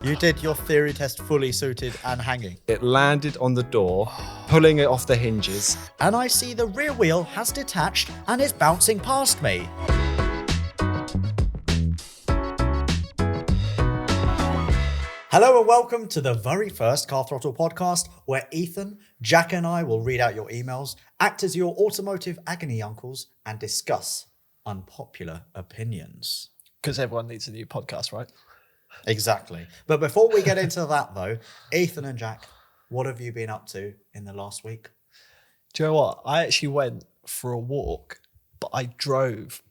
You did your theory test fully suited and hanging. It landed on the door, pulling it off the hinges. And I see the rear wheel has detached and is bouncing past me. Hello and welcome to the very first Car Throttle podcast, where Ethan, Jack and I will read out your emails, act as your automotive agony uncles, and discuss unpopular opinions. Because everyone needs a new podcast, right? Exactly. But before we get into that though, Ethan and Jack, what have you been up to in the last week? Do you know what? I actually went for a walk, but I drove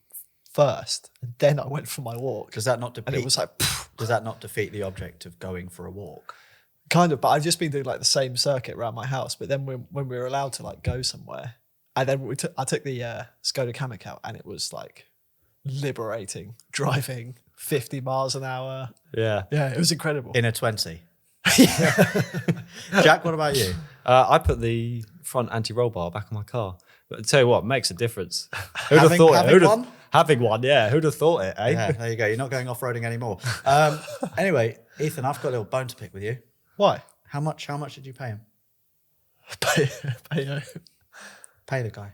first and then I went for my walk. Does that not defeat? And it was like, does that not defeat the object of going for a walk? kind of, but I've just been doing like the same circuit around my house. But then when we were allowed to like go somewhere, and then I took the Skoda Kamiq out, and it was like liberating driving 50 miles an hour. Yeah. Yeah, it was incredible. In a 20. Jack, what about you? I put the front anti-roll bar back on my car. But I tell you what, makes a difference. Who'd have thought it? Having one, yeah. Who'd have thought it, eh? Yeah, there you go. You're not going off-roading anymore. Anyway, Ethan, I've got a little bone to pick with you. Why? How much did you pay him? Pay Pay the guy.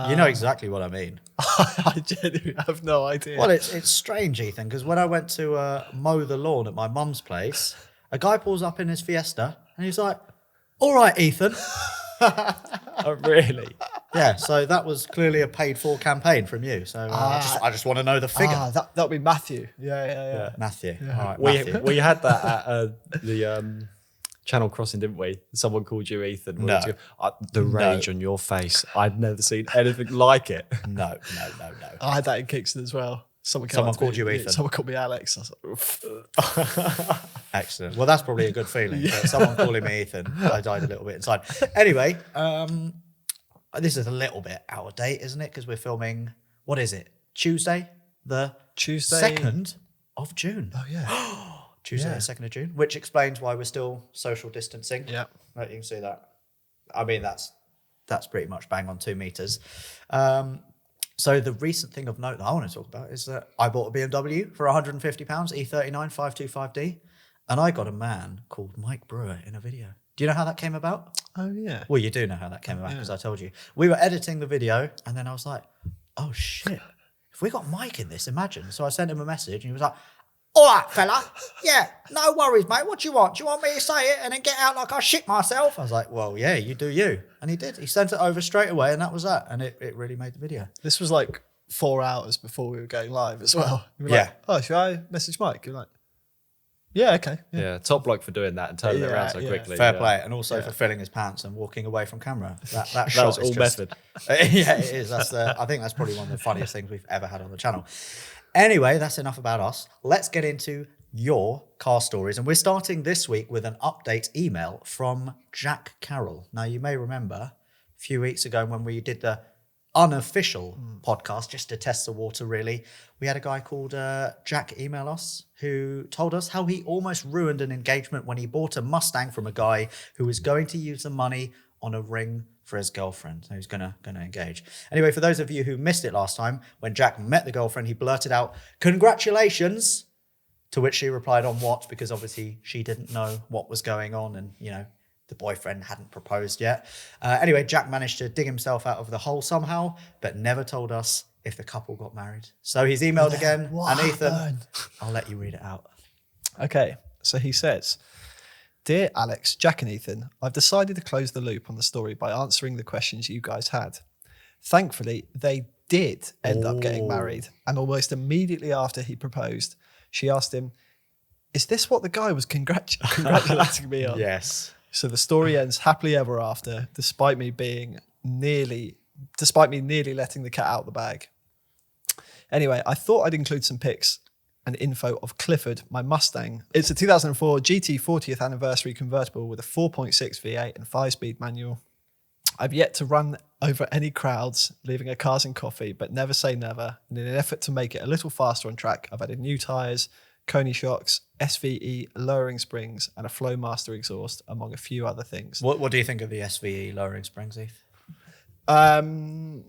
You know exactly what I mean. I genuinely have no idea. Well, it's strange, Ethan, because when I went to mow the lawn at my mum's place, a guy pulls up in his Fiesta and he's like, "All right, Ethan." Oh, really? Yeah, so that was clearly a paid-for campaign from you. So I just want to know the figure. That would be Matthew. Yeah. Matthew. Yeah. All right, Matthew. We had that at the Channel Crossing, didn't we? Someone called you Ethan. No. The rage on your face. I'd never seen anything like it. No. I had that in Kingston as well. Someone called you Ethan. Someone called me Alex. I was like, Excellent. Well, that's probably a good feeling. Yeah. Someone calling me Ethan, I died a little bit inside. Anyway, this is a little bit out of date, isn't it? Because we're filming, what is it? Tuesday? The 2nd of June. Oh, yeah. Tuesday, the 2nd of June, which explains why we're still social distancing. Yeah. Right, you can see that. I mean, that's pretty much bang on 2 meters. So the recent thing of note that I want to talk about is that I bought a BMW for £150, E39 525D, and I got a man called Mike Brewer in a video. Do you know how that came about? Oh, yeah. Well, you do know how that came about because I told you. We were editing the video, and then I was like, oh, shit. If we got Mike in this, imagine. So I sent him a message, and he was like, "All right, fella. Yeah, no worries, mate. What do you want? Do you want me to say it and then get out like I shit myself?" I was like, "Well, yeah, you do you." And he did. He sent it over straight away, and that was that. And it really made the video. This was like 4 hours before we were going live as well. You were Yeah. like, "Oh, should I message Mike?" You're like, "Yeah, okay." Yeah, top block for doing that and turning it around so quickly. Fair play. And also for filling his pants and walking away from camera. That That shot was is all just, method. Yeah, it is. I think that's probably one of the funniest things we've ever had on the channel. Anyway, that's enough about us. Let's get into your car stories. And we're starting this week with an update email from Jack Carroll. Now, you may remember a few weeks ago when we did the unofficial podcast, just to test the water, really, we had a guy called Jack email us who told us how he almost ruined an engagement when he bought a Mustang from a guy who was going to use the money on a ring for his girlfriend. So he's gonna engage. Anyway, for those of you who missed it last time, when Jack met the girlfriend, he blurted out, "Congratulations," to which she replied on what, because obviously she didn't know what was going on and, you know, the boyfriend hadn't proposed yet. Anyway, Jack managed to dig himself out of the hole somehow, but never told us if the couple got married. So he's emailed again, and Ethan, I'll let you read it out. Okay, so he says, "Dear Alex, Jack and Ethan, I've decided to close the loop on the story by answering the questions you guys had. Thankfully, they did end up getting married, and almost immediately after he proposed, she asked him, 'Is this what the guy was congratulating me on?' Yes. So the story ends happily ever after, despite me nearly letting the cat out the bag. Anyway, I thought I'd include some pics and info of Clifford, my Mustang. It's a 2004 GT 40th anniversary convertible with a 4.6 V8 and 5-speed manual. I've yet to run over any crowds, leaving a Cars and Coffee, but never say never. And in an effort to make it a little faster on track, I've added new tyres, Coney shocks, SVE lowering springs, and a Flowmaster exhaust, among a few other things." What do you think of the SVE lowering springs, Heath? I mean,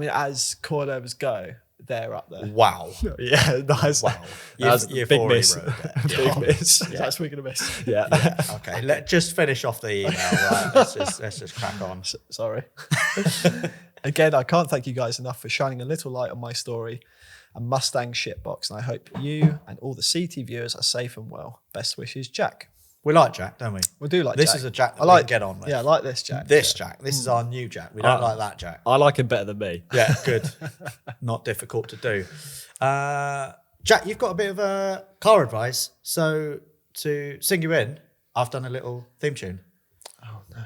as coilovers go, they're up there. Wow. Yeah, nice. Wow. Big already miss. ruined it. Big miss. That's we're gonna miss. Yeah. Okay, let's just finish off the email. Right? Let's just crack on. Sorry. Again, I can't thank you guys enough for shining a little light on my story and Mustang shitbox, and I hope you and all the CT viewers are safe and well. Best wishes, Jack. We like Jack, don't we? We do like This Jack. is a Jack that I like we can get on with. Yeah, I like this Jack. Jack. This is our new Jack. We don't like that Jack. I like him better than me. Yeah, good. Not difficult to do. Jack, you've got a bit of car advice. So to sing you in, I've done a little theme tune. Oh no.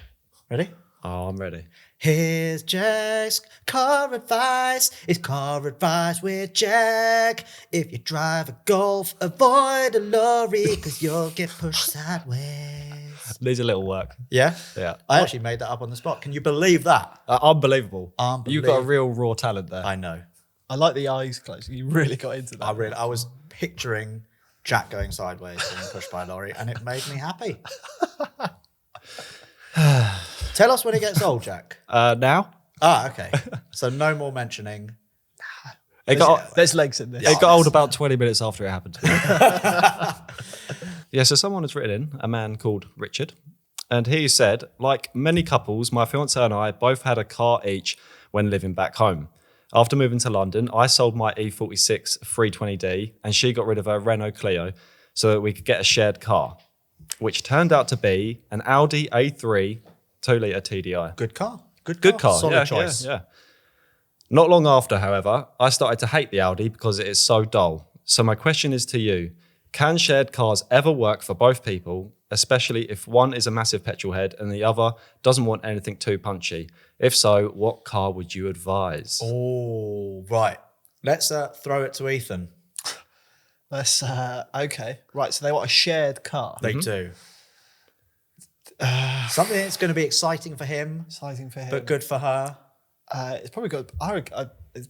Ready? Oh, I'm ready. Here's Jack's car advice. It's car advice with Jack. If you drive a Golf, avoid a lorry because you'll get pushed sideways. Needs a little work. Yeah? Yeah. I actually made that up on the spot. Can you believe that? Unbelievable. You've got a Unbelievable. real raw talent there. I know. I like the eyes closed. You really got into that. I was picturing Jack going sideways and pushed by a lorry, and it made me happy. Tell us when it gets old, Jack. Now? Okay. So no more mentioning. There's legs in this. It got old about 20 minutes after it happened to me. Yeah, so someone has written in, a man called Richard, and he said, like many couples, my fiance and I both had a car each when living back home. After moving to London, I sold my E46 320D and she got rid of her Renault Clio so that we could get a shared car, which turned out to be an Audi A3 2-litre TDI. Good car. Good car. Solid Yeah, choice. Yeah. Not long after, however, I started to hate the Audi because it is so dull. So my question is to you, can shared cars ever work for both people, especially if one is a massive petrol head and the other doesn't want anything too punchy? If so, what car would you advise? Oh, right. Let's throw it to Ethan. Let's okay. Right, so they want a shared car. They do. Something that's going to be exciting for him, Exciting for him. but good for her. It's probably good. It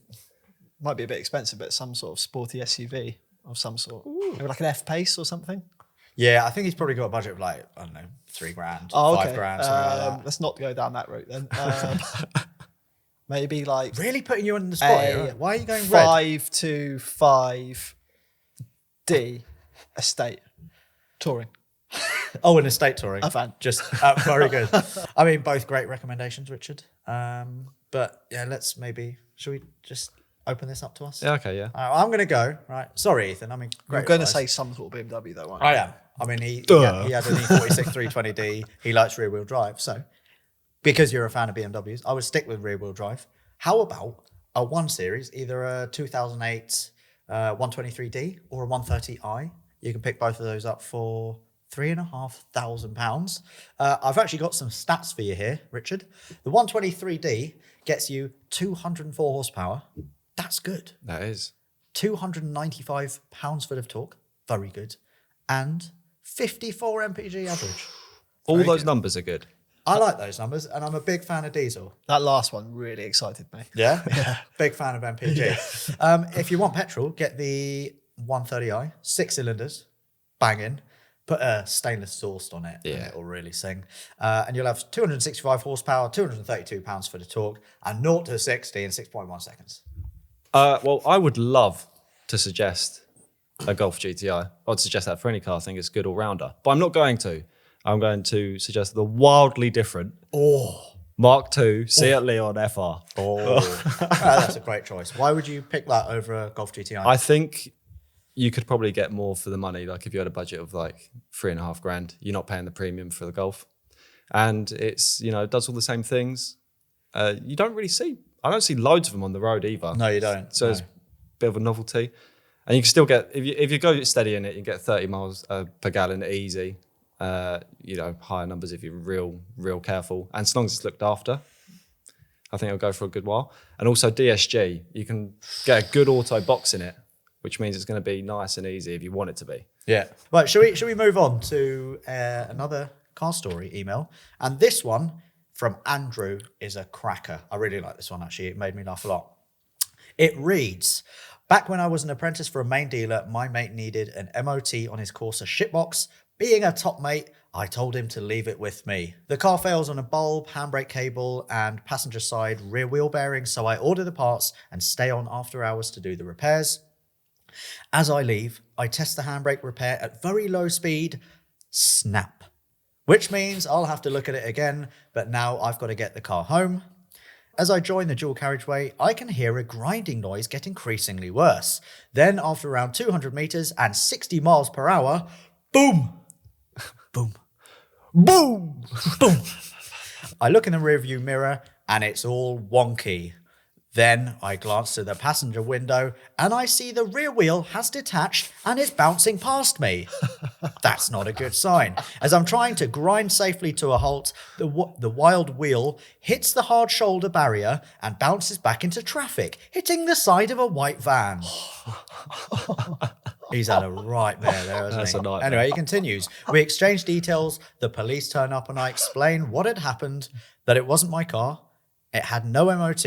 might be a bit expensive, but some sort of sporty SUV of some sort. Maybe like an F-Pace or something. Yeah, I think he's probably got a budget of like, I don't know, $3,000, Oh, okay. $5,000, something like that. Let's not go down that route then. Maybe like Really putting you on the spot here. Why are you going red? 525D estate touring. Oh, an estate touring. A van. Just very good. I mean, both great recommendations, Richard. But yeah, should we just open this up to us? Yeah, okay, yeah. I'm going to go. Right. Sorry, Ethan. I mean, great I'm going to advice. say some sort of BMW though, aren't I am. I mean, he had an E46 320D. He likes rear wheel drive. So, because you're a fan of BMWs, I would stick with rear wheel drive. How about a 1 Series, either a 2008 123D or a 130i? You can pick both of those up for £3,500. I've actually got some stats for you here, Richard. The 123D gets you 204 horsepower. That's good. That is. 295 pounds-foot of torque. Very good. And 54 mpg average. All Very those good. numbers are good. I like those numbers, and I'm a big fan of diesel. That last one really excited me. Yeah? Yeah. Big fan of MPG. If you want petrol, get the 130i, 6 cylinders, banging. Put a stainless exhaust on it, and Yeah. it'll really sing. And you'll have 265 horsepower, 232 pounds for the torque, and 0 to 60 in 6.1 seconds. Well, I would love to suggest a Golf GTI. I'd suggest that for any car. I think it's a good all-rounder. But I'm not going to. I'm going to suggest the wildly different Mark II Seat Leon FR. That's a great choice. Why would you pick that over a Golf GTI? I think you could probably get more for the money. Like if you had a budget of like $3,500, you're not paying the premium for the Golf. And it's, it does all the same things. I don't see loads of them on the road either. No, you don't. So it's a bit of a novelty. And you can still get, if you go steady in it, you can get 30 miles per gallon easy. Higher numbers if you're real careful. And as long as it's looked after, I think it'll go for a good while. And also DSG, you can get a good auto box in it, which means it's going to be nice and easy if you want it to be. Yeah. Right, should we move on to another car story email? And this one from Andrew is a cracker. I really like this one, actually. It made me laugh a lot. It reads, back when I was an apprentice for a main dealer, my mate needed an MOT on his Corsa shitbox, Being a top mate, I told him to leave it with me. The car fails on a bulb, handbrake cable, and passenger side rear wheel bearing, so I order the parts and stay on after hours to do the repairs. As I leave, I test the handbrake repair at very low speed. Snap. Which means I'll have to look at it again, but now I've got to get the car home. As I join the dual carriageway, I can hear a grinding noise get increasingly worse. Then, after around 200 metres and 60 miles per hour, boom! Boom. Boom! Boom! I look in the rearview mirror and it's all wonky. Then I glance to the passenger window and I see the rear wheel has detached and is bouncing past me. That's not a good sign. As I'm trying to grind safely to a halt, the wild wheel hits the hard shoulder barrier and bounces back into traffic, hitting the side of a white van. He's had a right there, hasn't That's he? a nightmare. Anyway, he continues. We exchange details. The police turn up and I explain what had happened, that it wasn't my car, it had no MOT,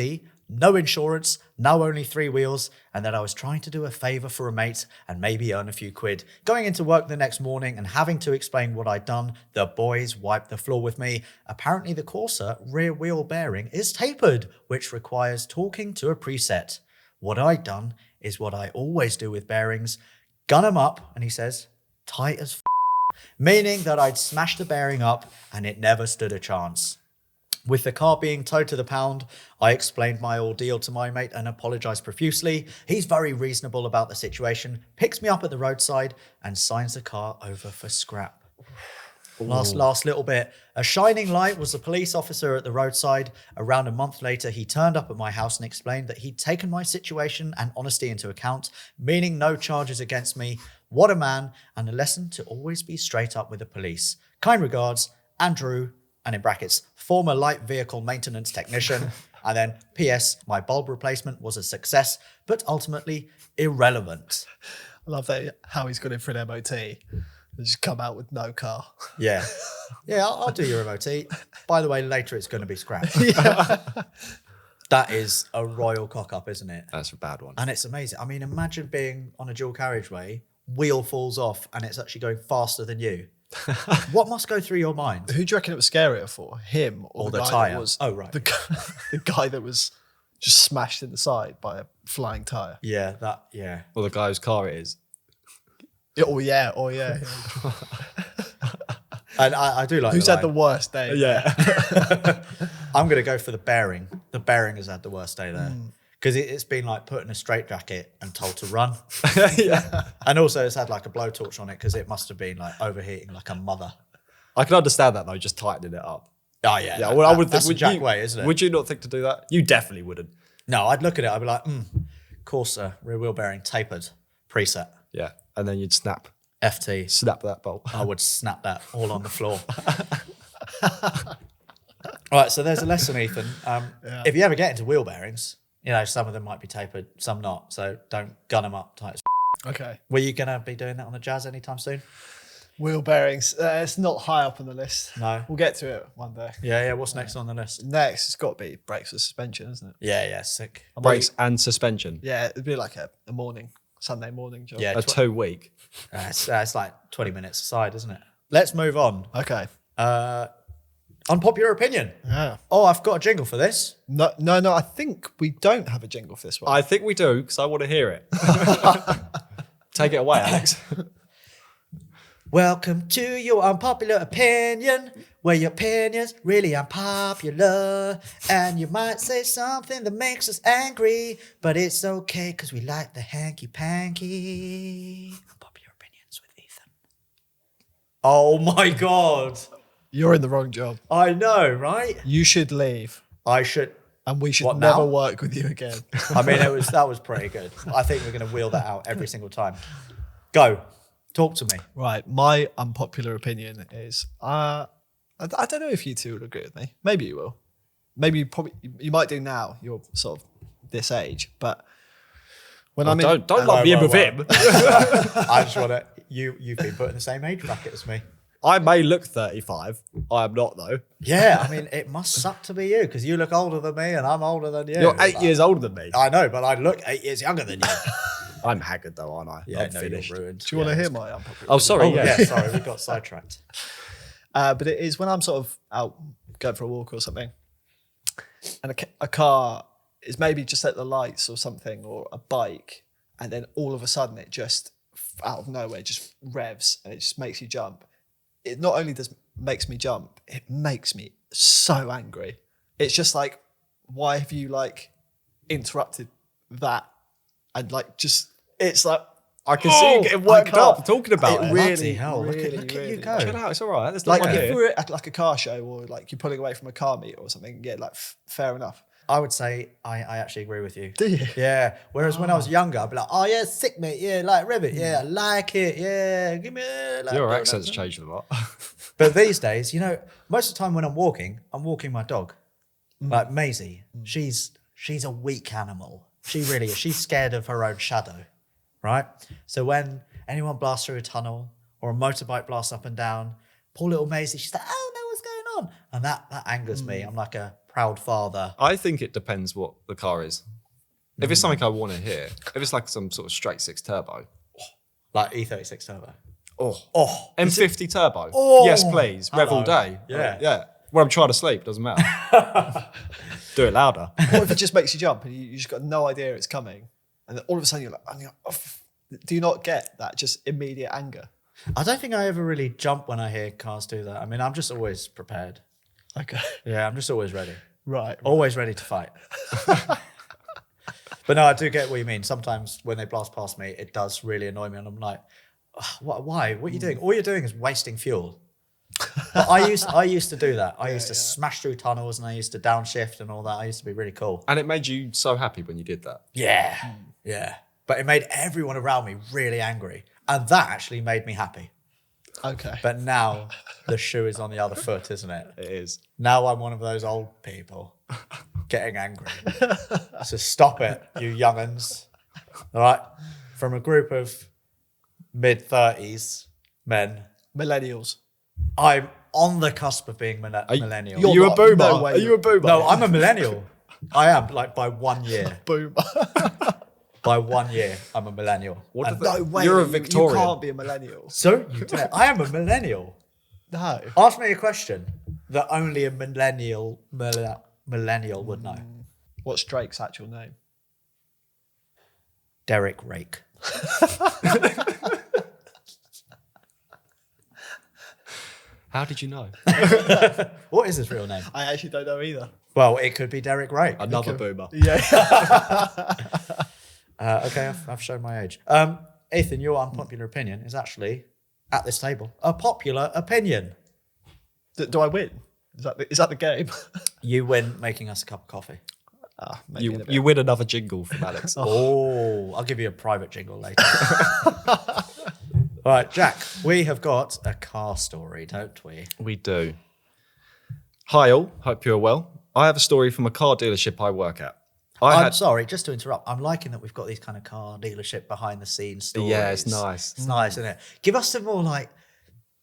no insurance, now only 3 wheels, and that I was trying to do a favour for a mate and maybe earn a few quid. Going into work the next morning and having to explain what I'd done, the boys wiped the floor with me. Apparently the Corsa rear wheel bearing is tapered, which requires talking to a preset. What I'd done is what I always do with bearings, gun them up, and he says, tight as meaning that I'd smashed the bearing up and it never stood a chance. With the car being towed to the pound, I explained my ordeal to my mate and apologised profusely. He's very reasonable about the situation, picks me up at the roadside and signs the car over for scrap. Last little bit. A shining light was the police officer at the roadside. Around a month later, he turned up at my house and explained that he'd taken my situation and honesty into account, meaning no charges against me. What a man, and a lesson to always be straight up with the police. Kind regards, Andrew, and in brackets, former light vehicle maintenance technician. And then PS, my bulb replacement was a success, but ultimately irrelevant. I love that how he's gone in for an MOT and just come out with no car. Yeah. Yeah, I'll do your MOT. By the way, later it's going to be scrapped. That is a royal cock up, isn't it? That's a bad one. And it's amazing. I mean, imagine being on a dual carriageway, wheel falls off and it's actually going faster than you. What must go through your mind? Who do you reckon it was scarier for? Him or the guy tyre? that was Oh, right. the guy that was just smashed in the side by a flying tyre. Yeah. Well, the guy whose car it is. Oh yeah. And I do like Who's the had the line. worst day? Yeah. I'm going to go for the bearing. The bearing has had the worst day there. Because it's been like put in a straitjacket and told to run. Yeah. And also it's had like a blowtorch on it because it must have been like overheating like a mother. I can understand that though, just tightening it up. Oh yeah. Yeah, well, I would think. That's the Would Jack you, way, isn't it? Would you not think to do that? You definitely wouldn't. No, I'd look at it. I'd be like, Corsa, rear wheel bearing, tapered, preset, Yeah. And then you'd snap FT. that bolt. I would snap that all on the floor. All right, so there's a lesson, Ethan. If you ever get into wheel bearings, you know, some of them might be tapered, some not. So don't gun them up tight as Okay. Were you going to be doing that on the Jazz anytime soon? Wheel bearings. It's not high up on the list. No. We'll get to it one day. Yeah. What's next on the list? Next, it's got to be brakes or suspension, isn't it? Yeah, sick. Brakes and suspension. Yeah, it'd be like a Sunday morning job. Yeah, A 2 week. it's like 20 minutes aside, isn't it? Let's move on. Okay. Unpopular opinion. Yeah. Oh, I've got a jingle for this. No. I think we don't have a jingle for this one. I think we do because I want to hear it. Take it away, Alex. Welcome to your unpopular opinion, where your opinion's really unpopular. And you might say something that makes us angry, but it's okay because we like the hanky-panky. Unpopular opinions with Ethan. Oh my God. You're in the wrong job. I know, right? You should leave, I should. and we should What, never now? work with you again. I mean, that was pretty good. I think we're going to wheel that out every single time. Go. Talk to me. Right. My unpopular opinion is I don't know if you two will agree with me. Maybe you will. Maybe you might do now. You're sort of this age, but when I'm in, Don't lump me in with him. I just want to. You've been put in the same age bracket as me. I may look 35. I am not though. Yeah, I mean, it must suck to be you because you look older than me and I'm older than you. You're 8 years older than me. I know, but I look 8 years younger than you. I'm haggard though, aren't I? Yeah, I'm no, finished. you're ruined. Do you want to hear my unpopular? Oh, sorry. Oh, yeah. yeah, sorry, we got sidetracked. But it is when I'm sort of out going for a walk or something, and a car is maybe just at the lights or something, or a bike, and then all of a sudden it just out of nowhere just revs and it just makes you jump. It not only makes me jump, it makes me so angry. It's just like, why have you like interrupted that? And like just it's like I can see you getting worked up talking about it. really, Bloody hell, look at really, you go. Chill out, it's all right. There's Like no one if here. we're at like a car show or like you're pulling away from a car meet or something, yeah, like fair enough. I would say I actually agree with you. Do you? Yeah. Whereas when I was younger, I'd be like, oh yeah, sick mate, yeah, like rev it, yeah, I like it, yeah, give me a like, Your accent's changed a lot. But these days, you know, most of the time when I'm walking my dog. Like Maisie, she's a weak animal. She really is. She's scared of her own shadow, right? So when anyone blasts through a tunnel or a motorbike blasts up and down, poor little Maisie, she's like, oh no, what's going on? And that angers me. I'm like a proud father. I think it depends what the car is. If it's something I want to hear, if it's like some sort of straight six turbo, Like E36 Turbo. oh, M50 turbo, Oh, yes please, rev all hello. day, Yeah. yeah. When I'm trying to sleep, doesn't matter. Do it louder. What if it just makes you jump and you just got no idea it's coming, and then all of a sudden you're like, oh, do you not get that just immediate anger? I don't think I ever really jump when I hear cars do that. I mean, I'm just always prepared. Okay, Yeah, I'm just always ready. right. Always ready to fight. But no, I do get what you mean. Sometimes when they blast past me, it does really annoy me. And I'm like, why? What are you doing? All you're doing is wasting fuel. But I used to do that. I used to smash through tunnels and I used to downshift and all that. I used to be really cool. And it made you so happy when you did that. Yeah. Yeah. But it made everyone around me really angry. And that actually made me happy. Okay. But now the shoe is on the other foot, isn't it? It is. Now I'm one of those old people getting angry. So stop it, you young'uns. All right? From a group of mid-30s men, Millennials. I'm on the cusp of being millennial. You're Are you a not- boomer? no way Are you a boomer? No, I'm a millennial. I am, like, by 1 year. Boom. By 1 year, I'm a millennial. What And did No way. You're a You Victorian. can't be a millennial. so you dare. I am a millennial. No. Ask me a question that only a millennial would know. What's Drake's actual name? Derek Rake. How did you know? What is his real name? I actually don't know either. Well, it could be Derek Rake. Another boomer. Yeah. Okay, I've shown my age. Ethan, your unpopular opinion is actually, at this table, a popular opinion. Do I win? Is that the game? You win making us a cup of coffee. Maybe in a bit. You win another jingle from Alex. Oh, I'll give you a private jingle later. All right, Jack, we have got a car story, don't we? We do. Hi all, hope you're well. I have a story from a car dealership I work at. I'm sorry, just to interrupt. I'm liking that we've got these kind of car dealership behind the scenes stories. Yeah, it's nice. It's nice, isn't it? Give us some more like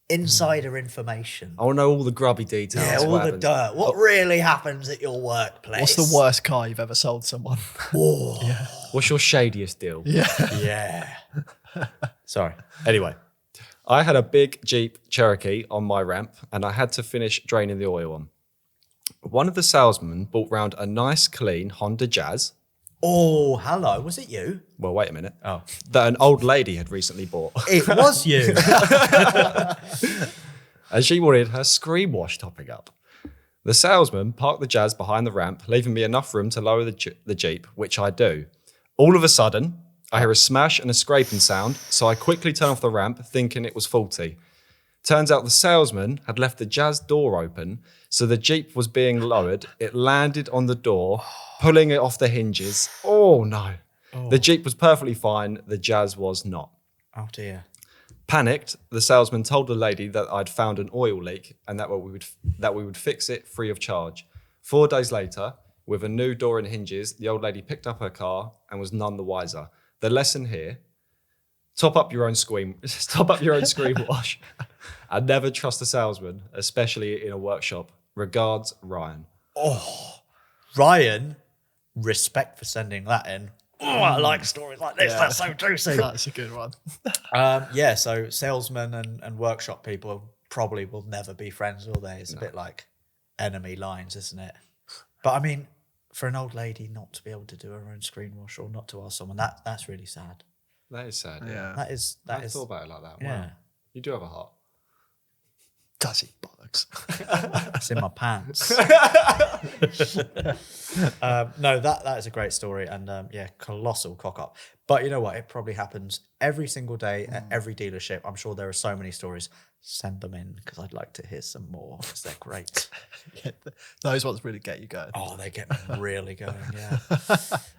insider information. I want to know all the grubby details. Yeah, what all the happened. dirt. What really happens at your workplace? What's the worst car you've ever sold someone? Oh, What's your shadiest deal? yeah. Sorry. Anyway, I had a big Jeep Cherokee on my ramp and I had to finish draining the oil on. One of the salesmen brought round a nice clean Honda Jazz. Oh, hello. Was it you? Well, wait a minute. Oh. That an old lady had recently bought. It was you. And she wanted her screen wash topping up. The salesman parked the Jazz behind the ramp, leaving me enough room to lower the Jeep, which I do. All of a sudden, I hear a smash and a scraping sound, so I quickly turn off the ramp, thinking it was faulty. Turns out the salesman had left the Jazz door open, so the Jeep was being lowered. It landed on the door, pulling it off the hinges. Oh no. The Jeep was perfectly fine, the Jazz was not. Oh, dear. Panicked, the salesman told the lady that I'd found an oil leak and that we would fix it free of charge. 4 days later, with a new door and hinges, the old lady picked up her car and was none the wiser. The lesson here: top up your own screen wash, and never trust a salesman, especially in a workshop. Regards, Ryan. Ryan, respect for sending that in. Oh, I like stories like this. Yeah. That's so juicy. That's a good one. Yeah, so salesmen and workshop people probably will never be friends, will they? It's a bit like enemy lines, isn't it? But I mean, for an old lady not to be able to do her own screen wash or not to ask someone, that's really sad. That is sad. Yeah. That is I thought about it like that. Yeah. Wow. You do have a heart. Does he bollocks? It's in my pants. No, that is a great story, and yeah, colossal cock up. But you know what? It probably happens every single day at every dealership. I'm sure there are so many stories. Send them in because I'd like to hear some more because they're great. Yeah, those ones really get you going. Oh, they get me really going. Yeah.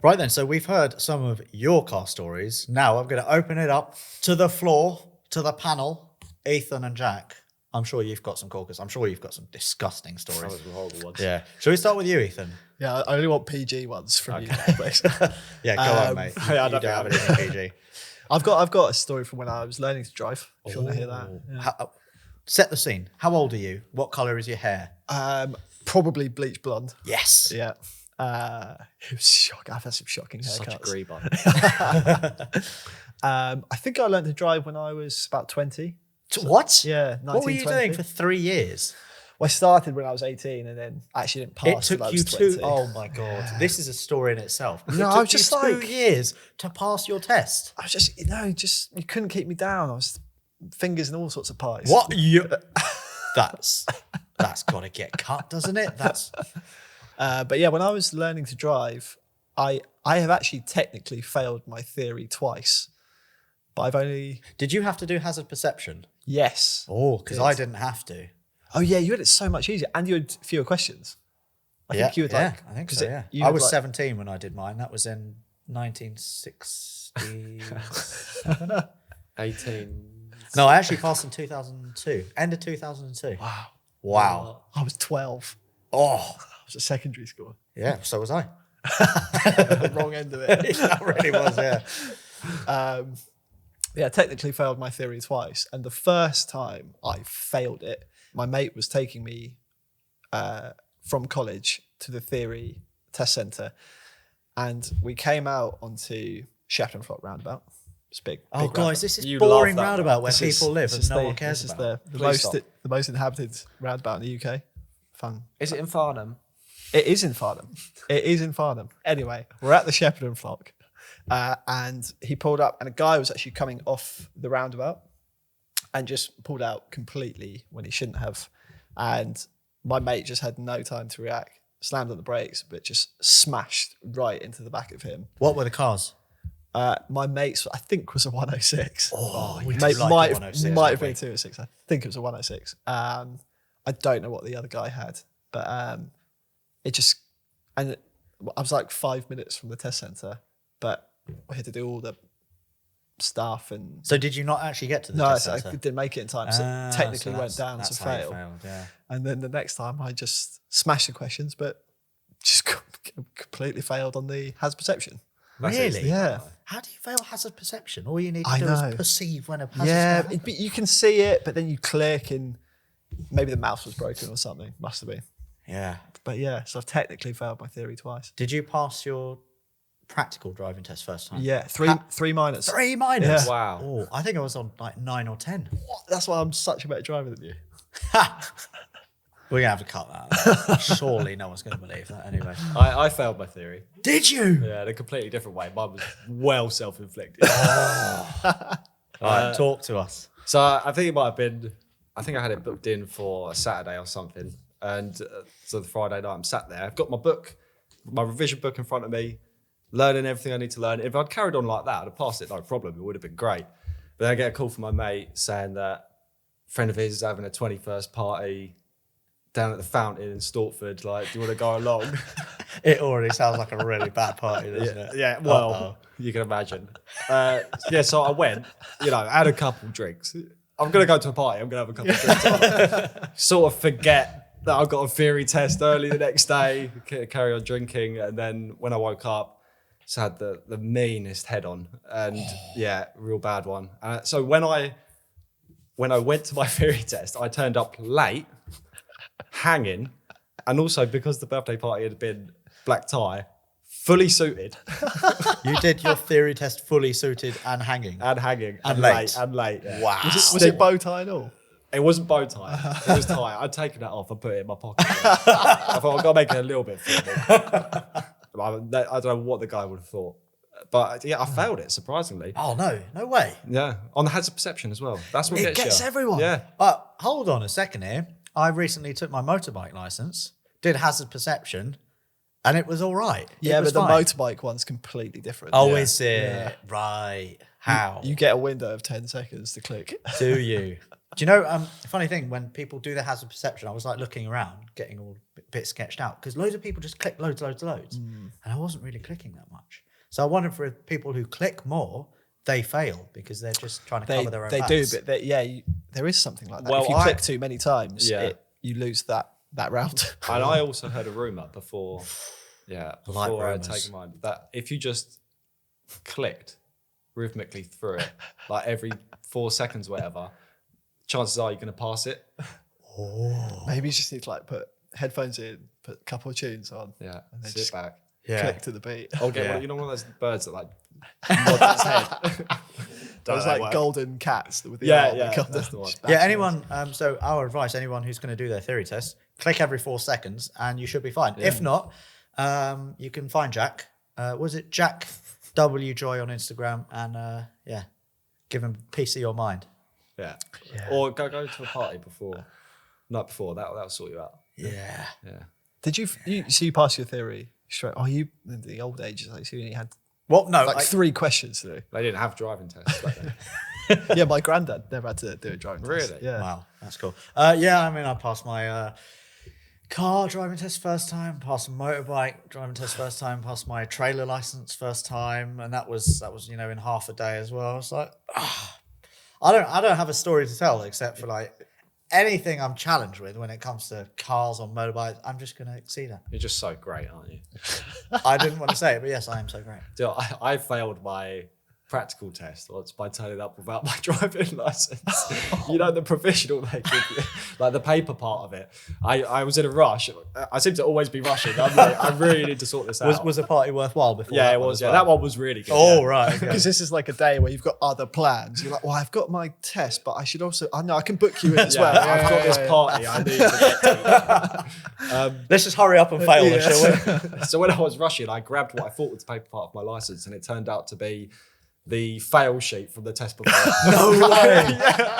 Right then. So we've heard some of your car stories. Now I'm going to open it up to the floor, to the panel. Ethan and Jack. I'm sure you've got some corkers. I'm sure you've got some disgusting stories. Those were horrible ones. Yeah. Shall we start with you, Ethan? Yeah, I only want PG ones from you, please. Yeah, go on, mate. yeah, I You don't don't have think anything PG. I've got a story from when I was learning to drive. If you want to hear that. Yeah. Set the scene. How old are you? What colour is your hair? Probably bleach blonde. Yes. Yeah. It was shocking. I've had some shocking haircuts. Such a greeb on. I think I learned to drive when I was about 20. What? Yeah, What were you 1920. doing for 3 years? Well, I started when I was 18 and then I actually didn't pass It till I took was you 20. Oh my god! This is a story in itself. No, it I took was just you 2 like- years to pass your test. I was just, you couldn't keep me down. I was fingers in all sorts of pies. What? You? That's got to get cut, doesn't it? That's But yeah, when I was learning to drive, I have actually technically failed my theory twice. But I've only... Did you have to do hazard perception? Yes. Oh, because I didn't have to. Oh yeah, you had it so much easier. And you had fewer questions. I think you had yeah, like... I think 'cause so. it- Yeah, you I had was like- 17 when I did mine. That was in 1960. 18. No, I actually passed in 2002. End of 2002. Wow. I was 12. Oh, I was at secondary school. yeah. So was I. The wrong end of it. That really was. Yeah. Yeah, technically failed my theory twice. And the first time I failed it, my mate was taking me from college to the theory test centre. And we came out onto Shepton Flock roundabout. It's big. Oh, big guys, this is You boring love that, roundabout where This is- people live this and is no the- one cares This is about. Please stop. the most inhabited roundabout in the UK. Fun. Is it in Farnham? It is in Farnham. It is in Farnham. Anyway, we're at the Shepperton Flock, and he pulled up, and a guy was actually coming off the roundabout and just pulled out completely when he shouldn't have. And my mate just had no time to react, slammed on the brakes, but just smashed right into the back of him. What were the cars? My mate's, I think, was a 106. Oh, we do Mate, like a might 106, have don't been we? a 206. I think it was a 106. I don't know what the other guy had, but it just, and I was like 5 minutes from the test centre, but I had to do all the stuff and So did you not actually get to the no, test I centre? didn't make it in time. So Ah, technically so went down that's to how you fail. failed, yeah. And then the next time I just smashed the questions, but just completely failed on the hazard perception. Really? Yeah. How do you fail hazard perception? All you need to I do know. is perceive when a hazard's Yeah, gonna happen. you can see it, but then you click and maybe the mouse was broken or something. Must have been. Yeah. But yeah, so I've technically failed my theory twice. Did you pass your practical driving test first time? Yeah, three minors. 3 minus? Yeah. Wow. Oh, I think I was on like 9 or 10. That's why I'm such a better driver than you. We're going to have to cut that out. Surely no one's going to believe that anyway. I failed my theory. Did you? Yeah, in a completely different way. Mine was well self-inflicted. All right, talk to us. So I think it might have been, I think I had it booked in for a Saturday or something. And so the Friday night, I'm sat there. I've got my book, my revision book in front of me, learning everything I need to learn. If I'd carried on like that, I'd have passed it, no problem. It would have been great. But then I get a call from my mate saying that a friend of his is having a 21st party down at the fountain in Stortford. Like, do you want to go along? It already sounds like a really bad party, doesn't it? Yeah, well, Uh-oh. you can imagine. Yeah, so I went, had a couple drinks. I'm going to go to a party, I'm going to have a couple drinks. Sort of forget that I've got a theory test early the next day, carry on drinking. And then when I woke up, just had the meanest head on. And yeah, real bad one. So when I went to my theory test, I turned up late, hanging, and also because the birthday party had been black tie, fully suited You did your theory test fully suited and hanging. and hanging And late. late. Yeah. Wow. Was it bow tie and all? It wasn't bow tie. It was tie. I'd taken that off and put it in my pocket. I thought I've got to make it a little bit formal. I don't know what the guy would have thought. But yeah, I failed it, surprisingly. Oh, no way. Yeah. On the hazard perception as well. That's what It gets you. everyone. Yeah. But hold on a second here. I recently took my motorbike license, did hazard perception, and it was all right. Yeah, It was but fine. the motorbike one's completely different. Oh, Yeah. is it? Right. How? You get a window of 10 seconds to click. Do you? Do you know, funny thing, when people do the hazard perception, I was like looking around, getting all a bit sketched out, because loads of people just click loads. And I wasn't really clicking that much. So I wonder for people who click more, they fail because they're just trying to cover their own They backs. do, but there is something like that. Well, if you click too many times, you lose that round. And I also heard a rumour before Like I had rumours. taken mine, that if you just clicked rhythmically through it, like every 4 seconds, whatever, chances are you're going to pass it. Maybe you just need to like put headphones in, put a couple of tunes on, Yeah, and then sit just back. click to the beat. Or get Yeah. one of those birds that like nods its head. Those know like what. golden cats with the Yeah, arm that yeah, come that's down. the one. Just Yeah, bash anyone, so our advice, anyone who's going to do their theory test, click every 4 seconds and you should be fine. If not, you can find Jack. Was it Jack W Joy on Instagram? And give him a piece of your mind. Yeah. Or go to a party night before. That'll sort you out. Yeah. Yeah. Did you so you passed your theory straight? Oh, you in the old ages, like so you only had Well, no, like 3 questions to do. They didn't have driving tests back then. Yeah, my granddad never had to do a driving test. Really? Yeah. wow, that's cool. I passed my car driving test first time, passed my motorbike driving test first time, passed my trailer license first time, and that was in half a day as well. It's like I don't have a story to tell except for like anything I'm challenged with when it comes to cars or motorbikes. I'm just going to exceed it. You're just so great, aren't you? I didn't want to say it, but yes, I am so great. Dude, I failed my practical test once by turning up without my driving license. You know, the provisional they give you, like the paper part of it. I was in a rush. I seem to always be rushing. I really need to sort this out. Was the party worthwhile before? Yeah, that it one was. as Yeah, well? that one was really good. Oh, yeah. right. Okay. Because this is like a day where you've got other plans. You're like, well, I've got my test, but I should also. I know I can book you in as Yeah, well. I've got this party I need to get to. Let's just hurry up and fail this, shall we? So when I was rushing, I grabbed what I thought was the paper part of my license, and it turned out to be the fail sheet from the test before. No way.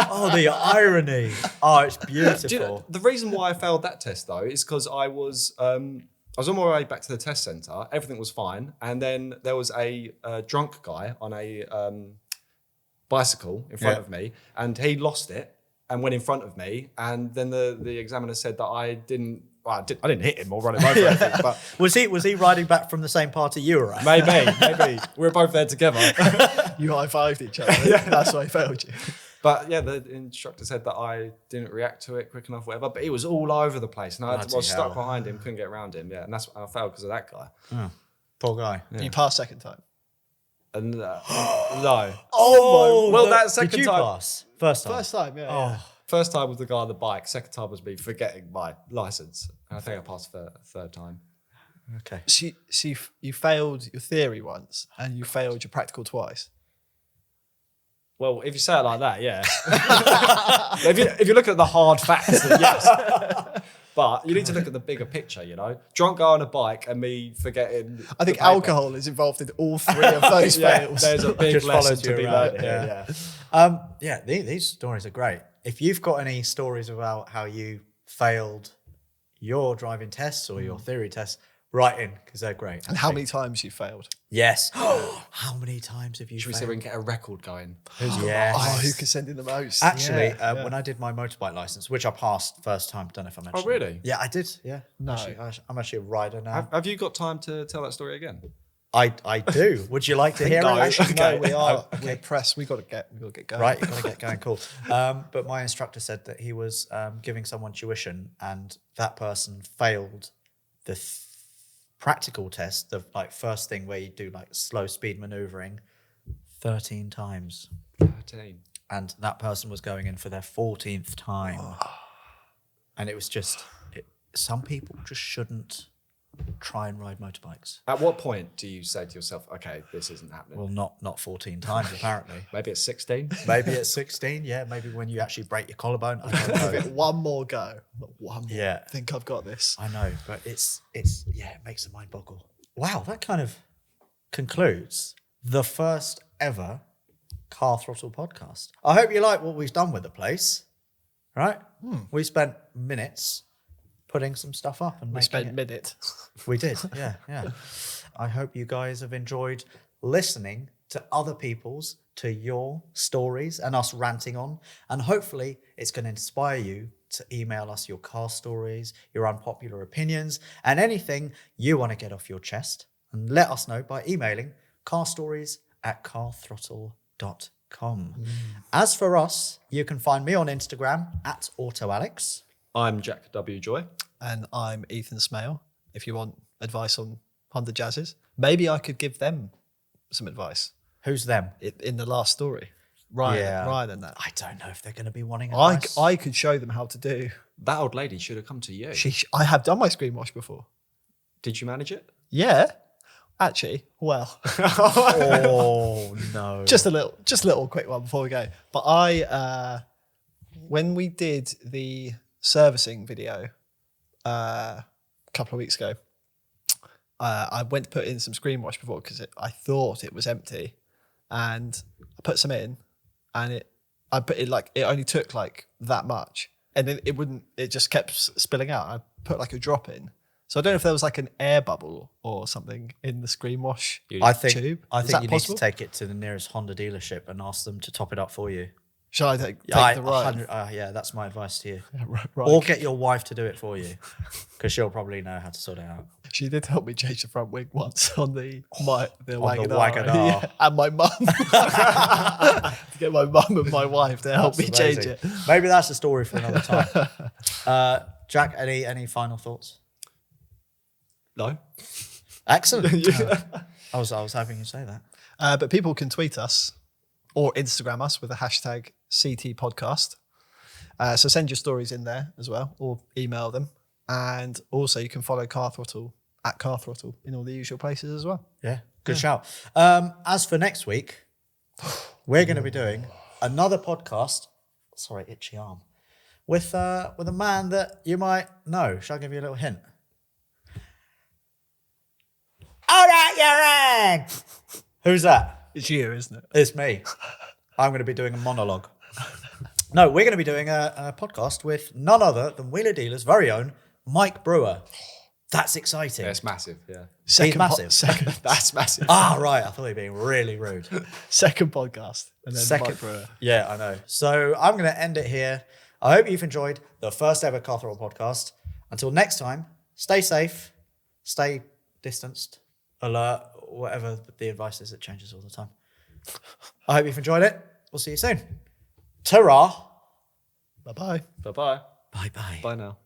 Oh, the irony. Oh, it's beautiful. Do you know, the reason why I failed that test though is because I was on my way back to the test centre. Everything was fine, and then there was a drunk guy on a bicycle in front of me, and he lost it and went in front of me. And then the examiner said that I didn't hit him or run him over, anything, but Was he riding back from the same party you were at? maybe we were both there together. You high-fived each other. That's why I failed you. But yeah, the instructor said that I didn't react to it quick enough, whatever. But he was all over the place, and I Bloody was stuck hell. behind him, couldn't get around him. Yeah, and that's I failed because of that guy. Poor guy. You passed second time. And no, Oh, well, that second did you time- pass? First time. First time, yeah. Oh, yeah. first time was the guy on the bike. Second time was me forgetting my license. And I think I passed for a third time. okay. So you failed your theory once, and you failed your practical twice. Well, if you say it like that, yeah. if you look at the hard facts, then yes. But you need to look at the bigger picture, you know. Drunk guy on a bike and me forgetting. I think the paper. alcohol is involved in all 3 of those Yeah, fails. there's a big Just lesson follows to you be around, learned here. Yeah. These stories are great. If you've got any stories about how you failed your driving tests or your theory tests, write in because they're great. And how many times you failed? Yes. How many times have you Should we see if failed? we can get a record going? Yes. Oh, who can send in the most? Actually, Yeah. when I did my motorbike license, which I passed first time, don't know if I mentioned. Oh, really? Yeah, I did. Yeah. No. Actually, I'm actually a rider now. Have you got time to tell that story again? I do. Would you like to hear No, it? actually, no, Okay. we are. We're pressed. We got to get going. Right, you've got to get going. Cool. But my instructor said that he was giving someone tuition, and that person failed the practical test, the first thing where you do slow speed maneuvering, 13 times, 13. and that person was going in for their 14th time, and it was just some people just shouldn't try and ride motorbikes. At what point do you say to yourself, okay, this isn't happening? Well, not 14 times apparently. Maybe it's 16. Maybe at 16, yeah. Maybe when you actually break your collarbone. I don't know. Give it one more go. One more. Yeah. I think I've got this. I know, but it's yeah, it makes the mind boggle. Wow, that kind of concludes the first ever Car Throttle podcast. I hope you like what we've done with the place, right? We spent minutes putting some stuff up and We making spent it. minutes. We did, yeah. I hope you guys have enjoyed listening to other people's, to your stories and us ranting on. And hopefully it's going to inspire you to email us your car stories, your unpopular opinions, and anything you want to get off your chest. And let us know by emailing carstories@carthrottle.com. As for us, you can find me on Instagram @AutoAlex. I'm Jack W. Joy. And I'm Ethan Smale. If you want advice on Honda Jazzes, maybe I could give them some advice Who's them? in the last story. Ryan, Yeah. Ryan and that. I don't know if they're going to be wanting I, advice. I could show them how to do. That old lady should have come to you. I have done my screen wash before. Did you manage it? Yeah, actually. Well, Oh, no. just a little quick one before we go. But when we did the servicing video a couple of weeks ago, I went to put in some screen wash before because I thought it was empty, and I put some in, and I put it like it only took like that much, and then it just kept spilling out. I put like a drop in, so I don't know if there was like an air bubble or something in the screen wash I think tube. I Is think that you possible? need to take it to the nearest Honda dealership and ask them to top it up for you. Shall I take the ride? 100 yeah, that's my advice to you. Right. Or get your wife to do it for you, because she'll probably know how to sort it out. She did help me change the front wing once on the the Wagonar. Wagonar. Yeah, and my mum. To get my mum and my wife to help me That's change amazing. it. Maybe that's a story for another time. Jack, any final thoughts? No. Excellent. I was hoping you'd say that. But people can tweet us or Instagram us with the hashtag CT podcast. So send your stories in there as well, or email them. And also you can follow Car Throttle @Car Throttle in all the usual places as well. Yeah, good shout. As for next week, we're going to be doing another podcast. Sorry, itchy arm. With a man that you might know. Shall I give you a little hint? All right, you're in. Who's that? It's you, isn't it? It's me. I'm going to be doing a monologue. No, we're going to be doing a podcast with none other than Wheeler Dealer's very own Mike Brewer. That's exciting. Yeah, it's massive. Yeah. He's massive. That's massive. Ah, right. I thought you were being really rude. Second podcast. And then Mike Brewer. Yeah, I know. So I'm going to end it here. I hope you've enjoyed the first ever Car Throttle podcast. Until next time, stay safe, stay distanced, alert, whatever the advice is, it changes all the time. I hope you've enjoyed it. We'll see you soon. Ta-ra. Bye-bye. Bye-bye. Bye-bye. Bye now.